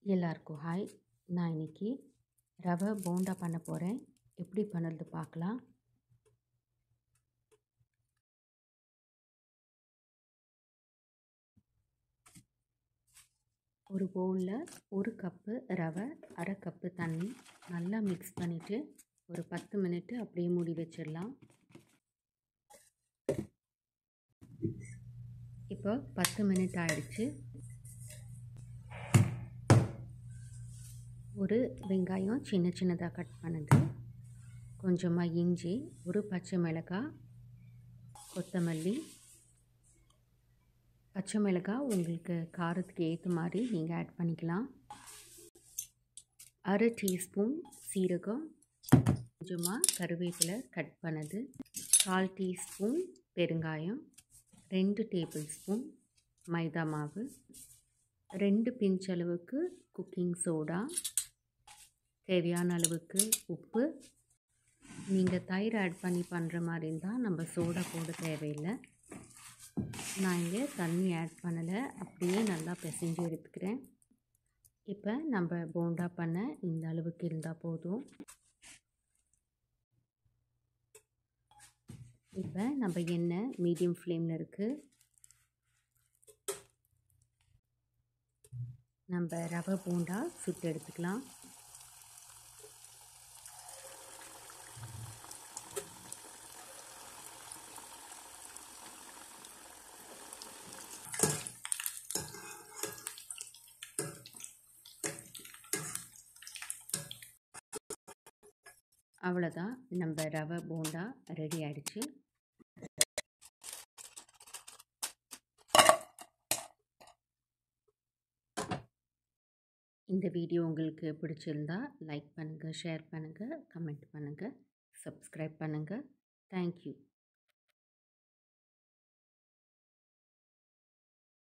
எல்லாருக்கும் ஹாய். நான் இன்னைக்கு ரவை போண்டா பண்ண போகிறேன். எப்படி பண்ணுறது பார்க்கலாம். ஒரு பவுலில் 1 கப்பு ரவை, 1/2 கப்பு தண்ணி நல்லா மிக்ஸ் பண்ணிவிட்டு ஒரு 10 மினிட்டு அப்படியே மூடி வச்சிடலாம். இப்போ 10 மினிட் ஆயிடுச்சு. ஒரு வெங்காயம் சின்ன சின்னதாக கட் பண்ணது, கொஞ்சமாக இஞ்சி, ஒரு பச்சை மிளகாய், கொத்தமல்லி. பச்சை மிளகாய் உங்களுக்கு காரத்துக்கு ஏற்ற மாதிரி நீங்கள் ஆட் பண்ணிக்கலாம். 1/2 டீஸ்பூன் சீரகம், கொஞ்சமாக கருவேப்பிலை கட் பண்ணது, 1/4 டீஸ்பூன் பெருங்காயம், 2 டேபிள் ஸ்பூன் மைதா மாவு, 2 பிஞ்ச் அளவுக்கு குக்கிங் சோடா, தேவையான அளவுக்கு உப்பு. நீங்கள் தயிர் ஆட் பண்ணி பண்ணுற மாதிரி இருந்தால் நம்ம சோடா போட தேவையில்லை. நான் இங்கே தண்ணி ஆட் பண்ணலை, அப்படியே நல்லா பிசைஞ்சு எடுத்துக்கிறேன். இப்போ நம்ம போண்டா பண்ண இந்த அளவுக்கு இருந்தால் போதும். இப்போ நம்ம எண்ணெய் மீடியம் ஃப்ளேமில் இருக்குது. நம்ம ரவை போண்டா சுட்டு எடுத்துக்கலாம். அவ்வளோதான், நம்ம ரவை போண்டா ரெடி ஆகிடுச்சு. இந்த வீடியோ உங்களுக்கு பிடிச்சிருந்தா லைக் பண்ணுங்கள், ஷேர் பண்ணுங்கள், கமெண்ட் பண்ணுங்கள், சப்ஸ்கிரைப் பண்ணுங்கள். தேங்க்யூ.